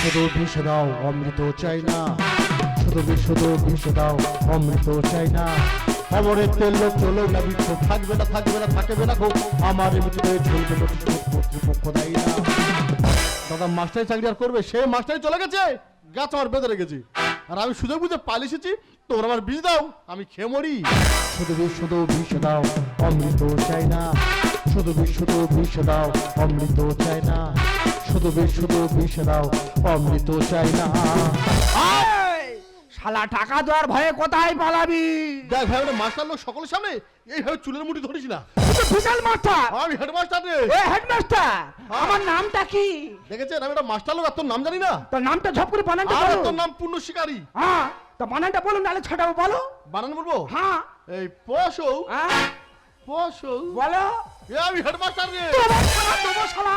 শুধু বিষ দাও অমৃত চাই না, শুধু বিষ দাও অমৃত চাই না। অমরের তেল লোক চলো না বৃক্ষ, থাকবে না থাকবে না গো, আমার মৃত্যুতে ঝুলবে কর্তৃপক্ষ দেয় না। দাদা মাস্টারি চাকরি আর করবে, সে মাস্টারি চলে গেছে, গাছ আমার বেঁধে রেখেছি, আর আমি সুযোগ বুঝে পালিয়ে এসেছি, তোমরা আমার বিষ দাও আমি খেয়ে মরি। শুধু বিষ দাও অমৃত চাই না, শুধু বিষ দাও অমৃত চাই না, শুধু বিষ দাও অমৃত চাই না। শালা টাকা দেওয়ার ভয়ে কোথায় পালাবি? দেখ ভাই, ওটা মাস্টার লোক সকলের সামনে এইভাবে চুলের মুঠি ধরিস না। বিশাল মাস্টার, আমি হেডমাস্টার রে। এ হেডমাস্টার, আমার নামটা কি? দেখেছেন আমি একটা মাস্টার লোক, আর তোর নাম জানি না? তোর নামটা ঝপ করে বানানটা আর বলো। তোর নাম পূর্ণ শিকারী। হ্যাঁ, তো বানানটা বলো, নালে ছাড়াবো। বলো। বানান বলবো? হ্যাঁ। এই পশৌ হ্যাঁ পশৌ বলো। এ আমি হেডমাস্টার রে। তোমার শালা, তোমার শালা,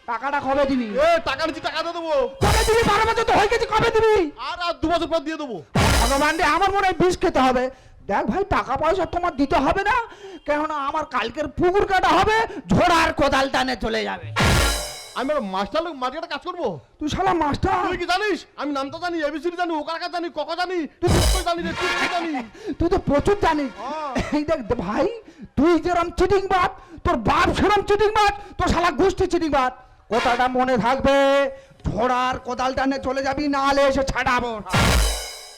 টাকাটা কবে দিবি? এ টাকা নিচ্ছি, টাকা দিয়ে দেবো। কবে দিবি? 12 বছর তো হয়ে গেছে, কবে দিবি? আর 2 বছর পর দিয়ে দেবো। ভগবান রে, আমার মনে হয় বিষ খেতে হবে। দেখ ভাই, টাকা পয়সা তোমার দিতে হবে না, কেননা আমার কালকের পুকুর কাটা হবে, ঝোড়ার কোদাল টানে চলে যাবে। আমি একটা মাস্টার লোক, মাটি কাটা কাজ করবো। তুই শালা মাস্টার? তুই কি জানিস? আমি নামটা জানি, এবিসিডি জানি, ওকার জানি, কক জানি, তুই জানি রে, তুই কি জানি? তুই তো প্রচুর জানিস। এই দেখ ভাই, তুই যেরম চিটিং বাদ, তোর বাপ সেরম চিটিং বাদ, তোর শালা গোষ্ঠী চিটিং বাদ। কথাটা মনে থাকবে, ঝোড়ার কোদাল টানে চলে যাবি, নালে এসে ছাড়াবো।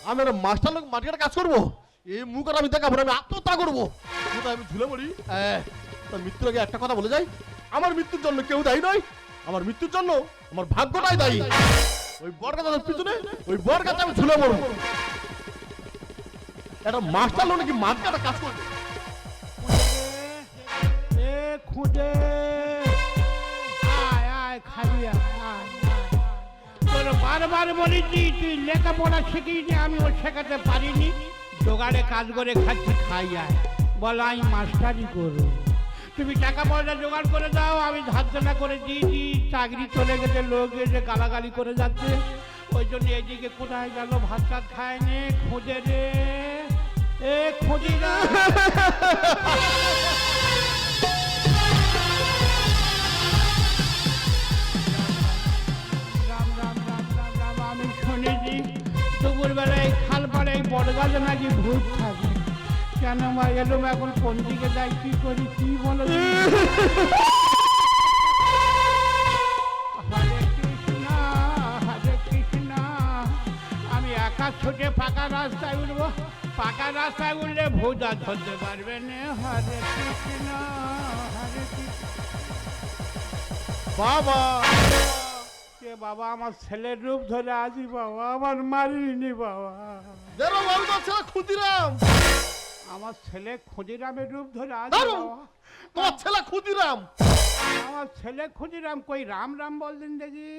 আমি একটা মাস্টার লোক, মাটি কাটা কাজ করবো। এই মুখ আর আমি দেখাবো না, আমি আত্মহত্যা করবো। কোথায় আমি ঝুলে মরি। তার মৃত্যুর আগে একটা কথা বলে যাই, আমার মৃত্যুর জন্য কেউ দায়ী নয়, আমার মৃত্যুর জন্য আমার ভাগ্যটাই দায়ী। ওই বড় গাছের পিছনে, ওই বড় গাছে আমি ঝুলে মরবো। একটা মাস্টার লোক নাকি মাটি কাটা কাজ করবে? এ খুঁজে আয় আয় খাবি তোর বারবার বলেছি তুই লেখাপড়া শিখিনি, আমি ও শেখাতে পারিনি, জোগাড়ে কাজ করে খাচ্ছি, খাই আয়। বলো আমি মাস্টারি করবো, তুমি টাকা পয়সা জোগাড় করে দাও, আমি ধার দেনা করে দিয়েছি, চাকরি চলে গেছে, লোক এসে গালাগালি করে যাচ্ছে, ওই জন্য এইদিকে কোথায় গেল, ভাত টাত খায় নে, খুঁজে রে এ খুঁজি না। আমি শুনেছি দুপুরবেলায় খাল পাড়ে বড় গাছে নাকি ভূত থাকে, কেন মা এলো এখন কোন দিকে যাই, কি করি, কি বলো? হরে কৃষ্ণ হরে কৃষ্ণ। আমি একা ছুটে ফাঁকা রাস্তায় উঠবো, পাকা রাস্তায় উঠলে ভূত আর ধরতে পারবে না। হরে কৃষ্ণ হরে কৃষ্ণ। বাবা কে বাবা? আমার ছেলের রূপ ধরে আছি বাবা, আমার মারিনি বাবা। দেখো বাবু, তোর ছেলে ক্ষুদিরাম। আমার ছেলে ক্ষুদিরামের রূপ ধরে আছি দারুণ। বাবা। তোমার ছেলে ক্ষুদিরাম? আমার ছেলে ক্ষুদিরাম কই? রাম রাম বলদিন দেখি,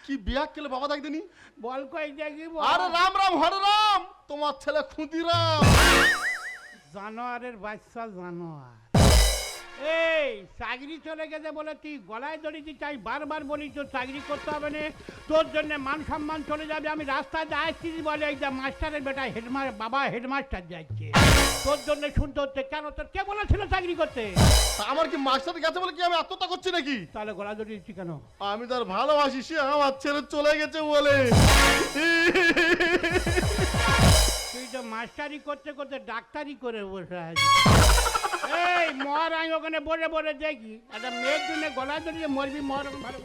কি বিয়া কেলে বাবা দেখ দিনি? বল কই দেখি। আরে রাম রাম হরে রাম, তোমার ছেলে ক্ষুদিরাম। জানোয়ারের বাচ্চা জানোয়ার। এই চাকরি চলে গেছে বলে তুই গলায় দড়িতে চাই, বারবার বলি তোর চাকরি করতে হবে না, তোর জন্য মান সম্মান চলে যাবে। আমি রাস্তায় যাচ্ছি বলে এই যে মাস্টারের বেটা বাবা হেডমাস্টার যাচ্ছে, তোর জন্য শুনতে হচ্ছে। কেন, তোর কে বলেছিল চাকরি করতে? তা আমার কি মাস্টার গেছে বলে কি আমি আত্মহত্যা করছি নাকি? তাহলে গলা দড়িয়েছি কেন? আমি তার ভালোবাসি, সে আমার ছেলে চলে গেছে বলে। তুই তো মাস্টারি করতে করতে ডাক্তারি করে বসে আছিস। এই মর, আমি ওখানে বসে বসে দেখি একটা মেয়ের জন্য গলা ধরিয়ে মরবি, মর ভালো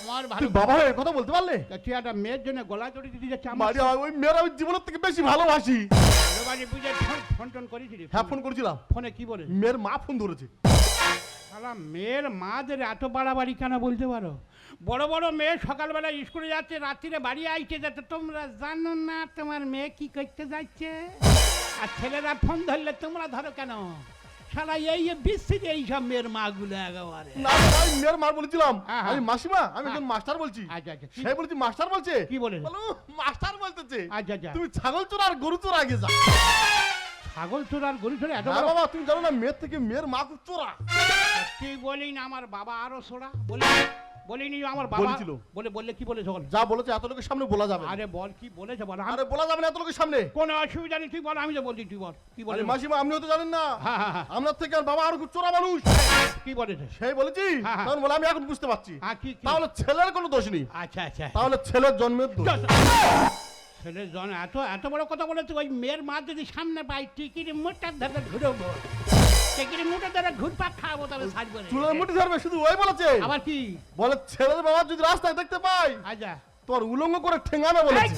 মর ভালো। তুই বাবা হয়ে কথা বলতে পারলে? তুই একটা মেয়ের জন্য গলা ধরে দিতে যাচ্ছে মারি, ওই মেয়ের আমি জীবনের থেকে বেশি ভালোবাসি। বুঝে ফোন টোন করেছিলি? হ্যাঁ ফোন করেছিলাম। ফোনে কি বলে? মেয়ের মা ফোন ধরেছে। শালা মেয়ের মাদের এত বাড়াবাড়ি কেন বলতে পারো? বড় বড় মেয়ে সকালবেলা স্কুলে যাচ্ছে, রাত্রিরে বাড়ি আইতে যাচ্ছে, তোমরা জানো না তোমার মেয়ে কি করতে যাচ্ছে? আর ছেলেরা ফোন ধরলে তোমরা ধরো কেন? শালা এই বিস্তৃত এইসব মেয়ের মাগুলো একেবারে। না আমি মেয়ের মা বলেছিলাম, হ্যাঁ, আমি মাসিমা, আমি হ্যাঁ। একজন মাস্টার বলছি। আচ্ছা আচ্ছা সে বলছি মাস্টার বলছে। কি বলে? বলো মাস্টার বলতেছে আচ্ছা আচ্ছা। তুমি ছাগল চোর আর গরু চোর আগে যাও। ছাগল চোর আর গরু চোর এত হ্যাঁ বড়? বাবা, তুমি জানো না মেয়ের থেকে মেয়ের মা খুব চোরা। তুই বলি না আমার বাবা আরো সোড়া বলিনি আমার বাবা বলেছিল। বললে কি বলেছে বল? যা বলেছে এত লোকের সামনে বলা যাবে না। আরে বল কি বলেছে বল। আরে বলা যাবে না এত লোকের সামনে। কোনো অসুবিধা নেই, তুই বল, আমি তো বলছি, তুই বল কি বলে। আরে মাসিমা আপনিও তো জানেন না, হ্যাঁ হ্যাঁ হ্যাঁ, আপনার থেকে আর বাবা আর খুব চোরা মানুষ। কি বলেছে? সেই বলেছি, হ্যাঁ, হ্যাঁ। তখন বলে আমি এখন বুঝতে পারছি। হ্যাঁ কি কি? তাহলে ছেলের কোনো দোষ নেই, আচ্ছা আচ্ছা, তাহলে ছেলের জন্মের দোষ। ছেলের জন এত এত বড় কথা বলেছে, ওই মেয়ের মা যদি সামনে পাই টিকির মোটার ধারে ঘুরবো, টিকির মোটার ধারে ঘুরপাক খাবো, তবে সাজবো না। চুলের মুঠি ধরবে শুধু ওই বলেছে। আবার কি বলে ছেলের বাবা যদি রাস্তায় দেখতে পাই আচ্ছা তোর উলঙ্গ করে ঠেঙাবে বলেছে।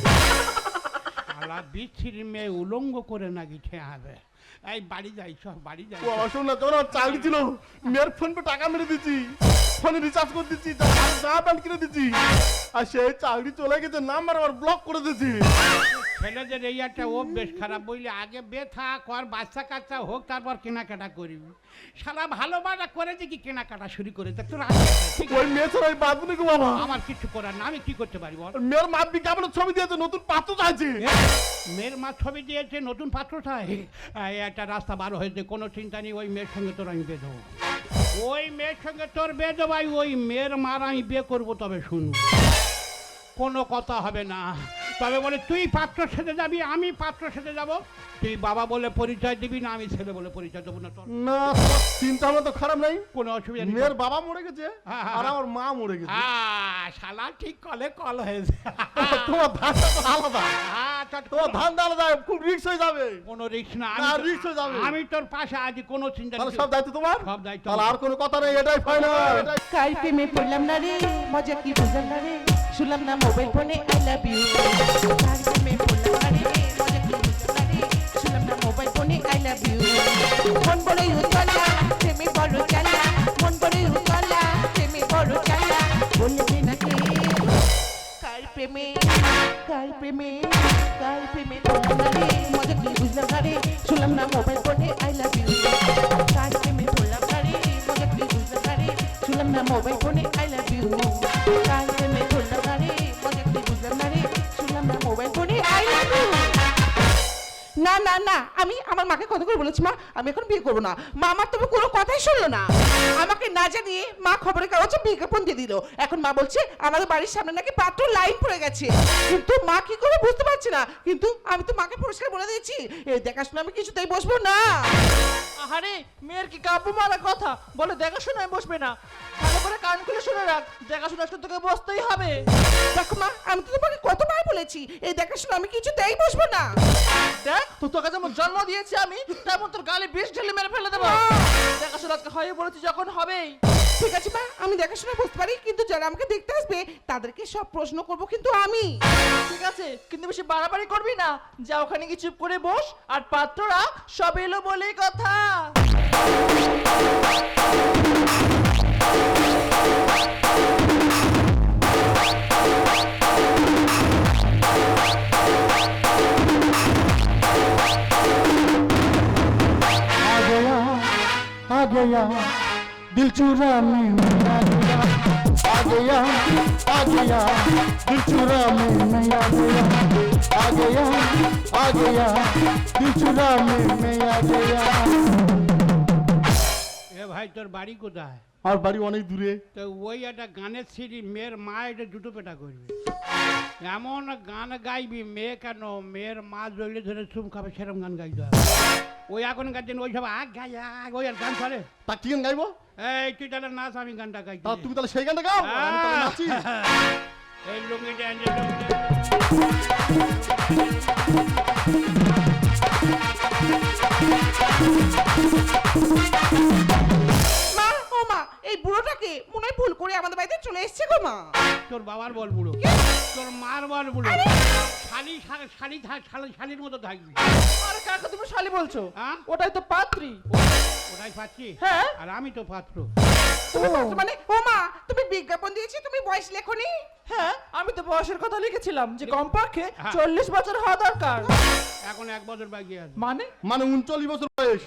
আলা বিচ্ছির মেয়ে উলঙ্গ করে নাকি ঠেয়াবে। এই বাড়ি যাই, সব বাড়ি যাই। ও শোন না, যখন আমার চাকরি ছিল মেয়ের ফোন পে টাকা মেরে দিচ্ছি, ফোনে রিচার্জ করে দিচ্ছি, জামা প্যান্ট কিনে দিচ্ছি, আর সেই চাকরি চলে গেছে, নাম্বার আবার ব্লক করে দিচ্ছি। ছেলেদের এই একটা অভ্যেস খারাপ, বুঝলি, আগে বেথা কর, বাচ্চা কাচ্চা হোক, তারপর কেনাকাটা করবি। শালা ভালো বাজা করেছে কি কেনাকাটা শুরু করেছে তোর? ওই মেয়ে ছাড়া ওই বাদ নাকি বাবা? আমার কিছু করার না, আমি কি করতে পারি বল? মেয়ের মা বিজ্ঞাপনের ছবি দিয়েছে, নতুন পাত্র চাইছে। মেয়ের মা ছবি দিয়েছে, নতুন পাত্র চাই। এই একটা রাস্তা বার হয়েছে, কোনো চিন্তা নেই, ওই মেয়ের সঙ্গে তোর আমি বিয়ে দেবো। ওই মেয়ের সঙ্গে তোর বিয়ে দেবো, ভাই ওই মেয়ের মার আমি বিয়ে করবো, তবে শুনবো, কোনো কথা হবে না। তবে বলে তুই পাত্র সেজে যাবি, আমি পাত্র সেজে যাব, তুই বাবা বলে পরিচয় দিবি না, আমি ছেলে বলে পরিচয় দেবো না। তোর না তোমার চিন্তা ভাবনা তো খারাপ নাই, কোনো অসুবিধা নেই। মেয়ের বাবা মরে গেছে হ্যাঁ, আর আমার মা মরে গেছে। শালা ঠিক কলে কল হয়েছে। তোমার ধানটা তো আলাদা, তোমার ধান আলাদা, খুব রিস্ক হয়ে যাবে। কোনো রিস্ক না, না, risk হয়ে যাবে। আমি তোর পাশে আছি, কোনো চিন্তা তাহলে নেই। সব দায়িত্ব তোমার, সব দায়িত্ব তাহলে আর কোনো কথা নেই, এটাই ফাইনাল। কার প্রেমে পড়লাম না রে, মজা কি বুঝলাম না রে, শুনলাম না মোবাইল ফোনে আই লাভ ইউ। কার প্রেমে পড়লাম না রে, মজা কি বুঝলাম না রে, শুনলাম না মোবাইল ফোনে আই লাভ ইউ। মন বড়ই উতলা, প্রেমে বড় জ্বালা, মন বড়ই উতলা, প্রেমে বড় জ্বালা, বলবে না কে কার প্রেমে, কার প্রেমে, কার প্রেমে পড়লাম না রে, মজা কি বুঝলাম না রে, শুনলাম না মোবাইল ফোনে আই লাভ ইউ। কার প্রেমে পড়লাম না রে, মজা কি বুঝলাম না রে, শুনলাম না মোবাইল ফোনে আই লাভ ইউ। কার প্রেমে পড়লাম না রে, মজা কি বুঝলাম না রে, শুনলাম না মোবাইল ফোনে আই লাভ ইউ। না না না, আমি আমার মাকে কথা করে বলেছি, মা আমি এখন বিয়ে করবো না। মা আমার তবে কোনো কথাই শুনলো না, আমাকে না জানিয়ে মা খবরের কাগজে বিজ্ঞাপন দিয়ে দিল। এখন মা বলছে আমাদের বাড়ির সামনে নাকি পাত্র লাইন পড়ে গেছে, কিন্তু মা কি করে বুঝতে পারছে না। কিন্তু আমি তো মাকে পরিষ্কার বলে দিয়েছি, এই দেখাশোনা আমি কিছুতেই বসবো না। আহারে, মেয়ের কি কাব্য মারা কথা, বলে দেখাশোনায় বসবে না। ভালো করে কান খুলে শুনে রাখ, দেখাশোনা শুনে তোকে বসতেই হবে। দেখো মা, আমি তো তোমাকে কতবার বলেছি এই দেখাশোনা আমি কিছুতেই বসবো না। দেখ তো তোকে যেমন জন্ম দিয়েছি আমি, তেমন তোর গালে বিষ ঢেলে মেরে ফেলে দেবো। দেখাশোনা আজকে হয় বলেছি, যখন হবেই। ঠিক আছে মা, আমি দেখাশোনা বুঝতে পারি, কিন্তু যারা আমাকে দেখতে আসবে তাদেরকে সব প্রশ্ন করব কিন্তু আমি। ঠিক আছে, কিন্তু বেশি বাড়াবাড়ি করবি না। যা ওখানে গিয়ে চুপ করে বস, আর পাত্ররা সব এলো বলেই কথা। आ गया दिल चुराने में आ गया, आ गया, आ गया दिल चुराने में आ गया, आ गया, आ गया दिल चुराने में आ गया। এ ভাই তোর বাড়ি কোথায়? আর বাড়ি অনেক দূরে। তো ওই একটা গানের সিঁড়ি, মেয়ের মা এটা দুটো পেটা করবে, এমন গান গাইবি, মেয়ে কেন মেয়ের মা জড়িয়ে ধরে চুম খাবে, সেরকম গান গাইতে হবে। ওই এখনকার দিন ওই সব আগ গাই আগ, ওই আর গান চলে। তা কি গান গাইবো? এই তুই তাহলে নাচ, আমি গানটা গাই। তা তুমি তাহলে সেই গানটা গাও, আমি তাহলে নাচি। এই লুঙ্গিটা মা, ও মা, এই বুড়োটাকে মনে হয় ভুল করে আমাদের বাড়িতে চলে এসেছে গো মা। তোর বাবার বল বুড়ো, তোর মার বল বুড়ো, শালি শালি শালির মতো থাকবি। আরে কাকা, তুমি শালি বলছো? হ্যাঁ? ওটাই তো পাত্রী। ওটাই পাচ্ছি, হ্যাঁ। আর আমি তো পাত্র। তুমি পাত্র মানে? ও মা, তুমি বিজ্ঞাপন দিয়েছি, তুমি বয়স লেখনি? হ্যাঁ, আমি তো বয়সের কথা লিখেছিলাম যে কমপক্ষে হ্যাঁ। 40 বছর হওয়া দরকার। এখন 1 বছর বাকি আছে। মানে মানে 39 বছর বয়স।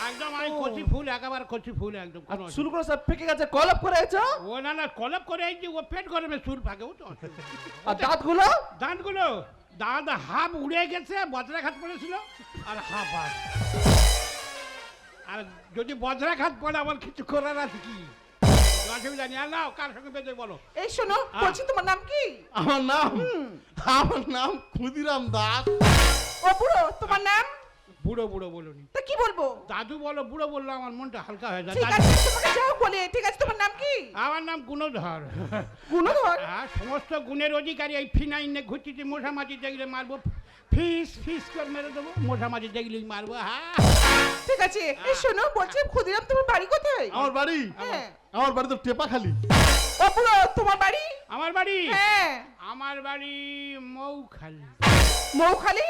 একদম আমি কচি ফুল, একেবারে কচি ফুল, একদম কোনো অসুবিধা শুরু করে সব পেকে গেছে, কলপ করে আছো। নেই। ও না না, কলপ করে এই যে ও পেট গরমে চুল ফাঁকেও তো অসুবিধা নেই। আর দাঁতগুলো দাঁতগুলো, দাঁত হাফ উড়ে গেছে, বজ্রাঘাত পড়েছিল, আর হাফ হাফ। আর যদি বজ্রাঘাত পড়ে আমার কিছু করার আছে কি? অসুবিধা নেই আর নাও কার সঙ্গে বেঁচে বলো এই শোনো বলছি তোমার নাম কি? আমার নাম ক্ষুদিরাম দাস। ও বুড়ো তোমার নাম? বুড়ো বুড়ো বলুনি তা কি বলবো? দাদু বলো বুড়ো বললো আমার মনটা হালকা হয়ে যায় ঠিক আছে তোমাকে যাও বলে। ঠিক আছে তোমার নাম কি? আমার নাম গুণধর গুণধর? সমস্ত গুণের অধিকারী। এই ফিনাইনে ঘুরছিতে মশা মাছি দেখলে মারবো, ফিস ফিস করে মেরে দেবো, মশা মাছি দেখলেই মারবো। হ্যাঁ ঠিক আছে এই শোনো বলছি ক্ষুদিরাম তোমার বাড়ি কোথায়? আমার বাড়ি, হ্যাঁ। আমার বাড়ি তো টেপাখালি। ও বুড়ো তোমার বাড়ি? আমার বাড়ি, হ্যাঁ। আমার বাড়ি মৌখালি। মৌখালি?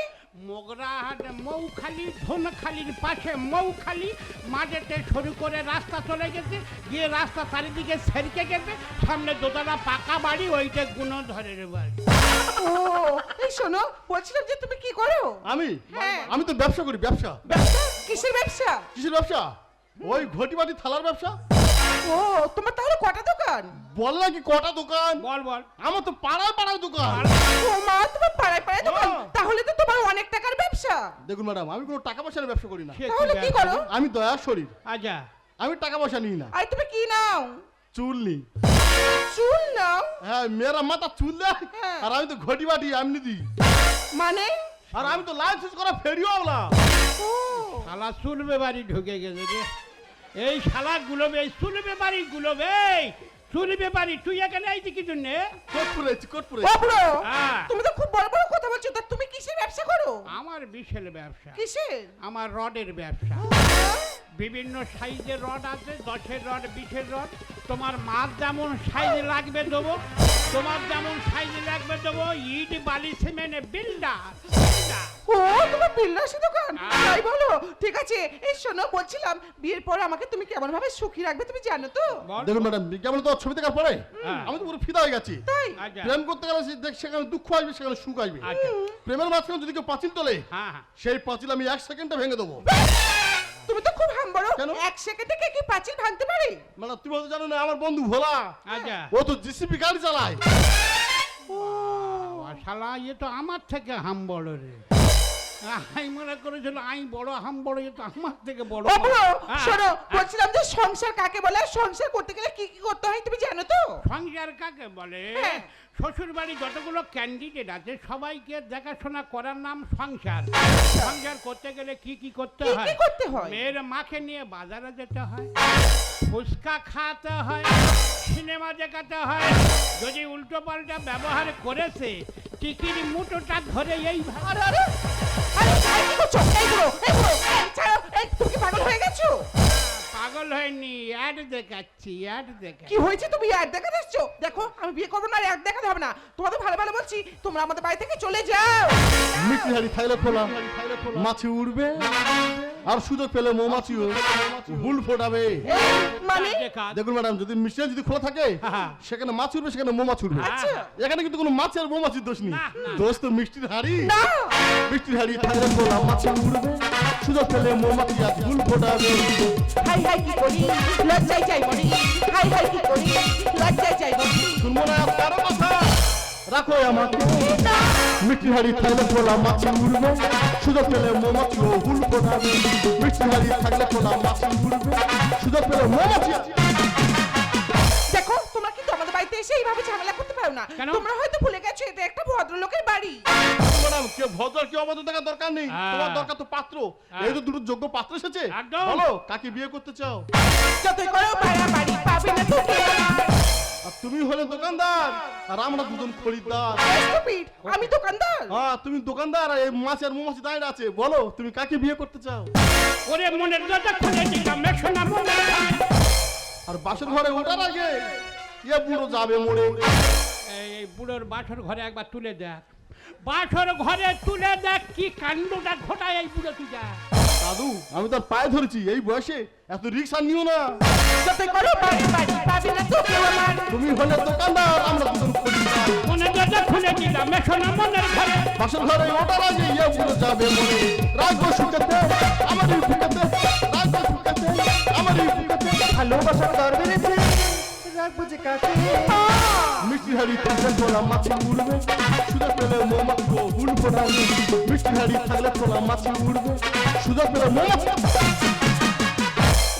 মগরাহাট মৌখালি, ধনখালির পাশে মৌখালি, মাঝেতে শুরু করে রাস্তা চলে গেছে, গিয়ে রাস্তা চারিদিকে সেরকে গেছে, সামনে দোতলা পাকা বাড়ি, ওইটা গুণধরের বাড়ি। ও এই শোনো বলছিলাম যে তুমি কি করো? আমি হ্যাঁ। আমি তো ব্যবসা করি। ব্যবসা? ব্যবসা? কিসের ব্যবসা? কিসের ব্যবসা? ওই ঘটি বাটি থালার ব্যবসা। ও তোমার তাহলে কটা দোকান? বল না কি কটা দোকান? বল বল। আমার তো পাড়ায় পাড়ায় দোকান। ও মা তোমার পাড়ায় পাড়ায় দোকান? হ্যাঁ। তাহলে তো তোমার অনেক টাকার ব্যবসা। দেখুন ম্যাডাম, আমি কোনো টাকা পয়সার ব্যবসা করি না। সে তাহলে কি ব্যবসা? করো? আমি দয়া শরীর, আচ্ছা আমি টাকা পয়সা নিই না। আর তুমি কি নাও? চুল নিই। চুল নাও? হ্যাঁ, মেয়েরা মাথা চুল দেয়, হ্যাঁ। আর আমি তো ঘটি বাটি এমনি দিই। মানে? আর আমি তো লাইসেন্স করা ফেরিও না। ও শালা চুলবে বাড়ি ঢুকে গেছে রে। এই শালা গুলোবে, এই চুলবে বাড়ি গুলোবে, চুলবে বাড়ি। তুই এখানে আইছি কি জন্যে? কোটপুরে, কোটপুরে। ও বুড়ো হ্যাঁ। তুমি তো খুব বড় বড় কথা বলছো। তা তুমি কিসের ব্যবসা করো? আমার বিশাল ব্যবসা, কিসের? আমার রডের ব্যবসা। বিভিন্ন সাইজের রড আছে, 10-এর রড, 20-এর রড। তোমার মাছ যেমন সাইজ লাগবে দেবো, তোমার যেমন সাইজ লাগবে দেবো। ইট বালি সিমেন্ট বিল্ডার। ও তোমার বিল্লাসী দোকান? হ্যাঁ। তাই বলো। ঠিক আছে এই শোনো বলছিলাম বিয়ের পর আমাকে তুমি কেমন ভাবে সুখী রাখবে তুমি জানো তো? দেখুন ম্যাডাম, কেমন তো ছবি দেখার পরে হ্যাঁ। আমি তো পুরো ফিদা হয়ে গেছি। তাই? আচ্ছা প্রেম করতে গেলে সেখানে দুঃখ আসবে, সেখানে সুখ আসবে। আচ্ছা। প্রেমের মাঝখানে যদি কেউ পাঁচিল তোলে, হ্যাঁ হ্যাঁ। সেই পাঁচিল আমি 1 সেকেন্ডে ভেঙে দেবো। তুমি তো খুব হাম্বড়ো। কেন? 1 সেকেন্ডে কি পাঁচিল ভাঙতে পারে? মানে তুমি হয়তো জানো না, আমার বন্ধু ভোলা, আচ্ছা ও তো জিসিপি গাড়ি চালায়। বাবা, শালা এ তো আমার থেকে হাম বড় রে। আমি মনে করেছিল আমি বড়, হাম বড়, এ তো আমার থেকে বড়। ও বুড়ো হ্যাঁ, শোনো হ্যাঁ। বলছিলাম যে সংসার কাকে বলে? আর সংসার করতে গেলে কি কি করতে হয় তুমি জানো তো? সংসার কাকে বলে? হ্যাঁ। শ্বশুর বাড়ি যতগুলো ক্যান্ডিডেট আছে সবাইকে দেখাশোনা করার নাম সংসার। সংসার করতে গেলে কি কি করতে কি হয়? কি করতে হয়? মেয়ের মাকে নিয়ে বাজারে যেতে হয়, ফুচকা খাওয়াতে হয়, সিনেমা দেখাতে হয়। যদি উল্টো পাল্টা ব্যবহার করেছে, টিকির মুঠোটা ধরে এই আরে আরে আরে আরে, কি করছো? এই বুড়ো এই ছাড়ো। এই তুমি কি পাগল হয়ে গেছো? পাগল হয়নি, অ্যাড দেখাচ্ছি, অ্যাড কি দেখাচ্ছি। হয়েছে তুমি অ্যাড দেখাতে এসছো? দেখো আমি বিয়ে করবো না, আর অ্যাড দেখাতে হবে না। তোমাদের ভালো ভালো বলছি তোমরা আমাদের বাড়ি থেকে চলে যাও। মিষ্টি হাড়ি থাইলে খোলা, মাছি উড়বে, আর সুযোগ পেলে মৌমাছিও হুল ফোটাবে। এই, মানে? দেখা। দেখুন ম্যাডাম, যদি মিষ্টি হাড়ি যদি খোলা থাকে, হ্যাঁ। সেখানে মাছ উঠবে, সেখানে মৌমাছি উঠবে। আচ্ছা। এখানে কিন্তু কোনো মাছের মৌমাছির দোষ নেই, না, না। দোষ তো মিষ্টির হাড়ি। না মিষ্টির হাড়ি থাইলে খোলা, মাছি উড়বে, সুযোগ পেলে মৌমাছি আজ হুল ফোটাবে। হাই হাই কি করি লজ্জায় যাই মরি। হাই হাই কি করি লজ্জায় যাই মরি। শুনবো না আর কারো কথা, রাখো আমাকে। মিষ্টি হাড়ি থাকলে খোলা, মাছি উড়বে, সুযোগ পেলে মৌমাছি ও হুল ফোটাবে। মিষ্টি হাড়ি থাকলে খোলা, মাছি উড়বে, সুযোগ পেলে মৌমাছি। দেখো তোমরা কিন্তু আমাদের বাড়িতে এসে এইভাবে ঝামেলা করতে পারো না। কেন? তোমরা হয়তো ভুলে গেছো এটা একটা ভদ্রলোকের বাড়ি। ম্যাডাম, কে ভদ্র কি অভদ্র দেখার দরকার নেই, হ্যাঁ। তোমার দরকার তো পাত্র। হ্যাঁ। এই তো দুটো যোগ্য পাত্র এসেছে, একদম। বলো কাকে বিয়ে করতে চাও? যতই করো বাড়াবাড়ি পাবে না তো কেউ আমার। আর তুমি হলে দোকানদার, আর আমরা দুজন খরিদ্দার। Stupid, আমি দোকানদার। হ্যাঁ, তুমি দোকানদার, আর এই মাছ আর মৌমাছি দাঁড়িয়ে আছে। বলো তুমি কাকে বিয়ে করতে চাও? ওরে মনের দরজা খুলে দিলাম, শোনা মনের ঘরে। আর বাসর ঘরে ওঠার আগে এ বুড়ো যাবে মরে। এই বুড়োর বাসর ঘরে একবার তুলে দেখ, বাসর ঘরে তুলে দেখ কি কাণ্ডটা ঘটায় এই বুড়ো তুই যা। দাদু, আমি তোর পায়ে ধরেছি, এই বয়সে এত রিক্সা নিও না। যতই করো বাড়াবাড়ি পাবে না তো কেউ আমার। তুমি হলে দোকানদার, আমরা দুজন খরিদ্দার। মনের দরজা খুলে দিলাম, শোনা মনের ঘরে। বাসর ঘরে ওঠার আগে এ বুড়ো যাবে মরে। রাখবো সুখেতে আমারই বুকেতে, রাখবো সুখেতে আমারই বুকেতে। ভালোবাসার দর বেড়েছে রাখবো যে কাছে। মিষ্টি হাড়ি থাকলে খোলা, মাছি উড়বে, সুযোগ পেলে মৌমাছি ও হুল ফোটাবে। মিষ্টি হাড়ি থাকলে খোলা, মাছি উড়বে, সুযোগ পেলে মৌমাছি।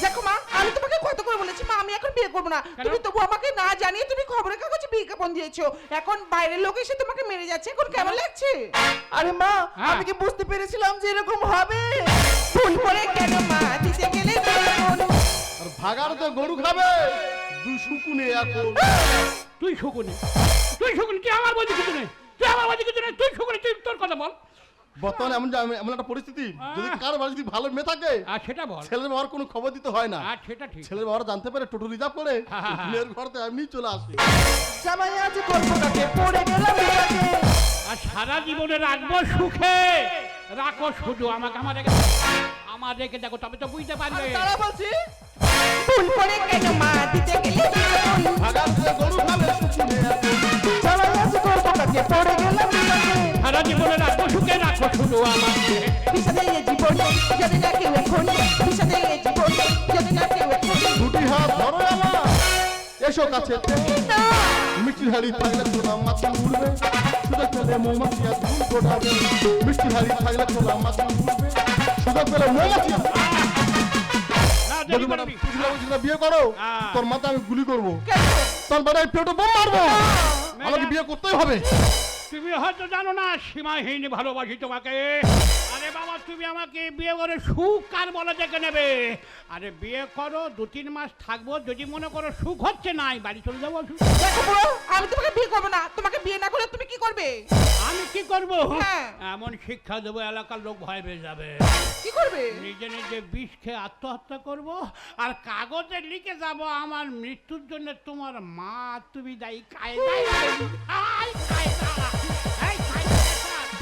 দেখো মা আমি তোমাকে কত করে বলেছি মা আমি এখন বিয়ে করবো করবো না। কেন? তুমি তবু আমাকে না জানিয়ে তুমি খবরের কাগজে বিজ্ঞাপন দিয়েছো, এখন বাইরের লোক এসে তোমাকে মেরে যাচ্ছে, এখন কেমন লাগছে? আরে মা, হ্যাঁ। আমি কি বুঝতে পেরেছিলাম যে এরকম হবে? ভুল করে কেন মা দিতে গেলে বিজ্ঞাপন? আর ভাগার তো গরু খাবে দুই শুকুনে এখন তুই শকুনি, তুই শকুনি, তুই আমার বলছি কিছু নেই, তুই আমার বলছি কিছু নেই, তুই শকুনি, তুই তোর কথা বল। বর্তমানে এমন একটা পরিস্থিতি, যদি কার বাড়ি যদি ভালো মেয়ে থাকে আর সেটা বল। ছেলের বাবার কোনো খবর দিতে হয় না। আর সেটা ঠিক। ছেলের বাবা জানতে পারে টোটো রিজার্ভ করে মেয়ের ঘরতে এমনি চলে আসে। জামাই আছে করবো তাকে, পড়ে গেলাম বিপাকে। আর সারা জীবনে রাখবো সুখে, রাখো শুধু আমাকে, আমার রেখে দেখো, তবে তো বুঝতে পারবে। তারা বলছি ভুল করে কেন মা দিতে গেলে বিজ্ঞাপন? ভাগার তো গরু খাবে শুকুনে এখন জামাই আছে করবো তাকে, পড়ে গেলাম বিপাকে। সারা জীবনে রাখবো সুখে, রাখো শুধু আমাকে। বিষাদে এ জীবনে যদি না কেউ এখন, বিষাদে এ জীবনে যদি না কেউ এখন। দুটি হাত ধরো আমার এসো কাছে না মিষ্টির হাড়ি থাকলে তোলা মাছ উড়বে, সুযোগ পেলে মৌমাছি আর ধূপ ফোটাবে। মিষ্টির হাড়ি থাকলে তোলা মাছ উড়বে, সুযোগ পেলে মৌমাছি আর না দেরি করবি। বিয়ে করো হ্যাঁ। তোর মাথা আমি গুলি করবো, কেন? তোর বাড়ি পেটো বোম মারবো, আমাকে বিয়ে করতেই হবে। তুমি হয়তো জানো না সীমাহীন ভালোবাসি তোমাকে। আরে বাবা, তুমি আমাকে বিয়ে করে সুখ কার বলে দেখে নেবে? আরে বিয়ে করো, 2-3 মাস থাকবো, যদি মনে করো সুখ হচ্ছে নাই বাড়ি চলে যাবো। দেখো বুড়ো, আমি তোমাকে বিয়ে করবো না। তোমাকে বিয়ে না করলে তুমি কি করবে? আমি কি করব? হ্যাঁ। এমন শিক্ষা দেবো এলাকার লোক ভয় পেয়ে যাবে। কি করবে? নিজে নিজে বিষ খেয়ে আত্মহত্যা করব, আর কাগজে লিখে যাব আমার মৃত্যুর জন্য তোমার মা তুমি দায়ী।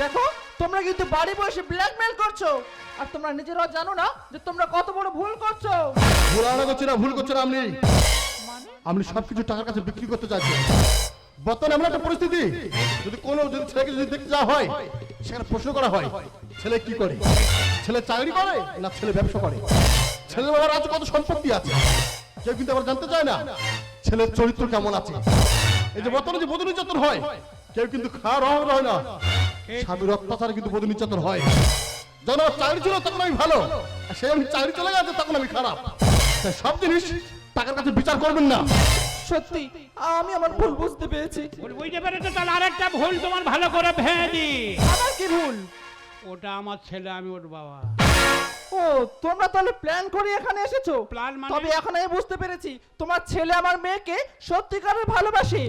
দেখো, তোমরা কিন্তু বাড়ি বসে ব্ল্যাকমেল করছো, আর তোমরা নিজেরাও জানো না যে তোমরা কত বড় ভুল করছো। ভুল আনা করছে না, ভুল করছে না আপনি সবকিছু টাকার কাছে বিক্রি করতে চাচ্ছেন। বর্তমানে এমন একটা পরিস্থিতি, যদি ছেলেকে যদি দেখতে যাওয়া হয়, সেখানে প্রশ্ন করা হয় ছেলে কি করে, ছেলে চাকরি করে না ছেলে ব্যবসা করে, ছেলের বাবার আছে কত সম্পত্তি আছে, কেউ কিন্তু আবার জানতে চায় না ছেলের চরিত্র কেমন আছে। এই যে বর্তমানে যে বধূ নির্যাতন হয়, কেউ কিন্তু খাওয়ার অভাব হয় না, স্বামীর অত্যাচারে কিন্তু বধূ নির্যাতন হয়। যখন আমার চাকরি ছিল তখন আমি ভালো, আর সেই আমি চাকরি চলে গেছে তখন আমি খারাপ। তাই সব জিনিস টাকার কাছে বিচার করবেন না। সত্যি আমি আমার ভুল বুঝতে পেরেছি। ভুল বুঝতে পেরেছো? তাহলে আরেকটা ভুল তোমার ভালো করে ভেঙে দি। আমার কি ভুল? ওটা আমার ছেলে, আমি ওর বাবা। ও, তোমরা তাহলে প্ল্যান করে এখানে এসেছো? প্ল্যান মানে? তবে এখন আমি বুঝতে পেরেছি তোমার ছেলে আমার মেয়েকে সত্যিকারের ভালোবাসে,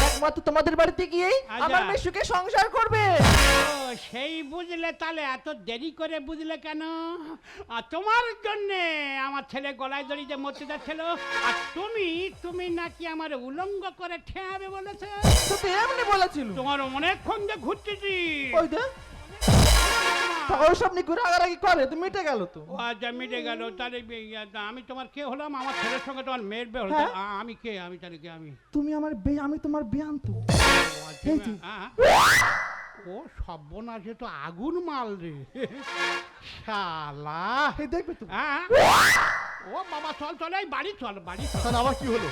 একমাত্র তোমাদের বাড়িতে গিয়েই আচ্ছা। আমার মেয়ে সুখে সংসার করবে। ও, সেই বুঝলে, তাহলে এত দেরি করে বুঝলে কেন? আর তোমার জন্যে আমার ছেলে গলায় দড়িতে মরতে যাচ্ছিল, আর তুমি নাকি আমার উলঙ্গ করে ঠেয়াবে বলেছে। তো এমনি বলেছিল। তোমার অনেকক্ষণ যে ঘুরতেছি। ওই দে, ওই সব নিয়ে ঘুরে আগারাগি করে তো মিটে গেল তো। ও আচ্ছা, মিটে গেল। তাহলে আমি তোমার কে হলাম? আমার ছেলের সঙ্গে তোমার মেয়ের বিয়ে হলো। হ্যাঁ। আমি কে? আমি তাহলে কে? আমি তুমি আমার আমি তোমার বেয়ান্ত। এই যে। ও সর্বনাশে তো আগুন মাল রে শালা। এই দেখবে তো। হ্যাঁ। ও বাবা, চল চল, এই বাড়ি চল, বাড়ি চল। তাহলে আবার কি হলো?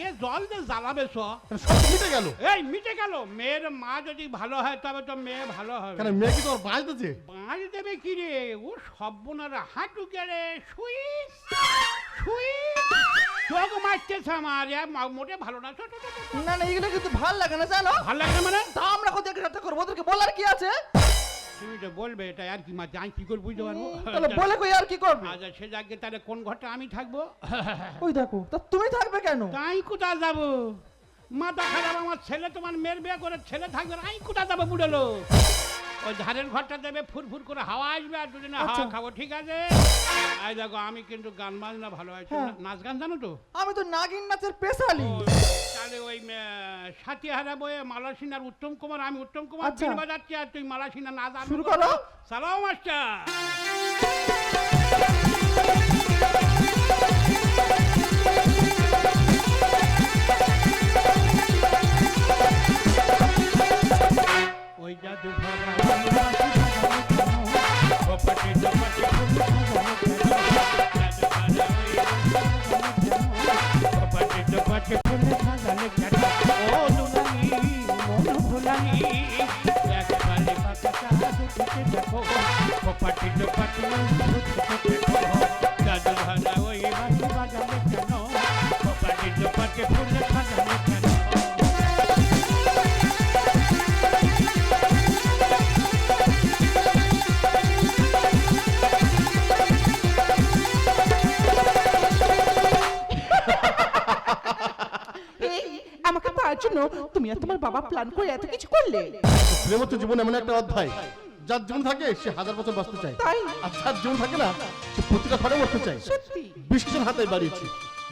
এ জল দিয়ে জ্বালাবে স। সব মিটে গেল এই মিটে গেল। মেয়ের মা যদি ভালো হয় তবে তো মেয়ে ভালো হবে। কেন? মেয়ে কি তোর বাঁচতেছে? বাঁশ দেবে কি রে? ও সর্বনাশ, হাঁটু গেলে শুই চোখ মারতেছে আমার। মোটে ভালো না। না না, এগুলো কিন্তু ভাল লাগে না, জানো? ভালো লাগে না মানে? তা আমরা কোথায় একটা করবো, ওদেরকে বলার কি আছে? তুমি তো বলবে এটা আর কি, মা জানি কি করে বুঝতে পারবো। তাহলে বলে কই আর কি করবে? আচ্ছা, সে যাকে, তাহলে কোন ঘরটা আমি থাকবো? ওই দেখো, তা তুমি থাকবে কেন? তাই কোথায় যাবো? মাথা খারাপ, আমার ছেলে তোমার মেয়ের বিয়ে করে ছেলে থাকবে, আমি কোথায় যাবো? বুড়েলো ওই ধারের ঘরটা দেবে, ফুরফুর করে হাওয়া আসবে, আর দুদিনে হাওয়া আচ্ছা। খাবো, ঠিক আছে? এই দেখো, আমি কিন্তু গান বাজনা ভালো হয়। হ্যাঁ। নাচ গান জানো তো? আমি তো নাগিন নাচের পেশালি। ও, তাহলে ওই সাথীহারা বয়ে মালাসিনার উত্তম কুমার, আমি উত্তম কুমার আচ্ছা। বিন বাজাচ্ছি, আর তুই মালাসিনা নাচ আরম্ভ শুরু কর। করো। চালাও মাস্টার। ওই জাদু ভরা কপাটে কপাটে কপাটে কপাটে ফুলে সাজালে কেন? ও দুলানি মন ভুলানি, একবারে বাঁকা দেখো, কপাটে কপাটে তুমি আর তোমার বাবা প্ল্যান করে এত কিছু করলে? প্রেম হচ্ছে জীবন এমন একটা অধ্যায়, যার জীবন থাকে সে 1000 বছর বাঁচতে চায়, তাই? আর যার জীবন থাকে না সে প্রতিটা ঘরে মরতে চায়। সত্যি? 20 জন হাতে বাড়িয়েছি,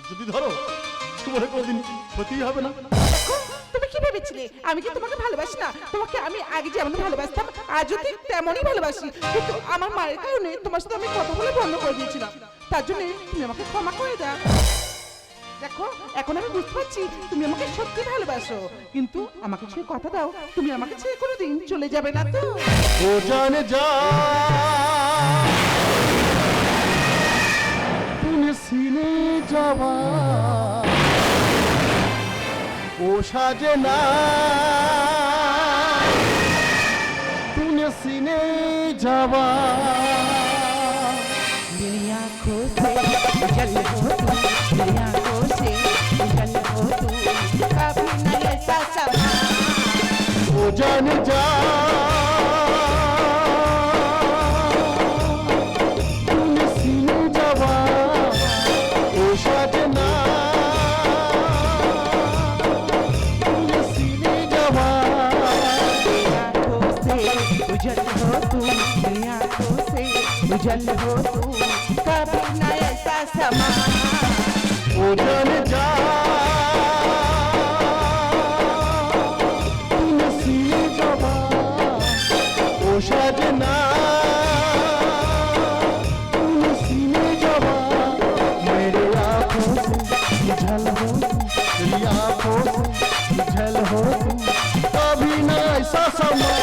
যদি ধরো তোমার কোনোদিন ক্ষতিই হবে না। দেখো, তুমি কি ভেবেছিলে আমি কি তোমাকে ভালোবাসি না? তোমাকে আমি আগে যেমন ভালোবাসতাম আজও ঠিক তেমনই ভালোবাসি, কিন্তু আমার মায়ের কারণে তোমার সাথে আমি কথা বলে বন্ধ করে দিয়েছিলাম। তার জন্য তুমি আমাকে ক্ষমা করে দাও। দেখো, এখন আমি বুঝতে পারছি তুমি আমাকে সত্যি ভালোবাসো, কিন্তু আমাকে ছেড়ে কথা দাও, তুমি আমাকে ছেড়ে কোনোদিন চলে যাবে না তো? ও জানে যা তুমি সিনে যাওয়া, ও সাজে না তুমি সিনে যাওয়া। मेरी आँखों से जल हो तू, मेरी आँखों से जल हो तू, कभी न ऐसा समा। ও জানে যা তুমি সিনে যাওয়া, ও সাজে না তুমি সিনে যাওয়া। आँखों से उजल हो तू, मेरी आँखों से उजल हो तू, कभी न ऐसा समा। ও জানে যা তুমি সিনে যাওয়া, ও সাজে না তুমি সিনে যাওয়া। मेरे आँखों से झल हो तू, मेरी आँखों से झल हो तू, कभी ना ऐसा समा।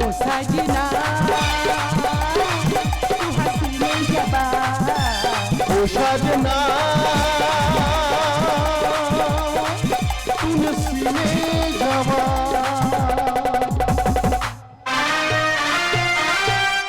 ओ सजना तू हसीने जबा, ও সাজনা তুমি সিনে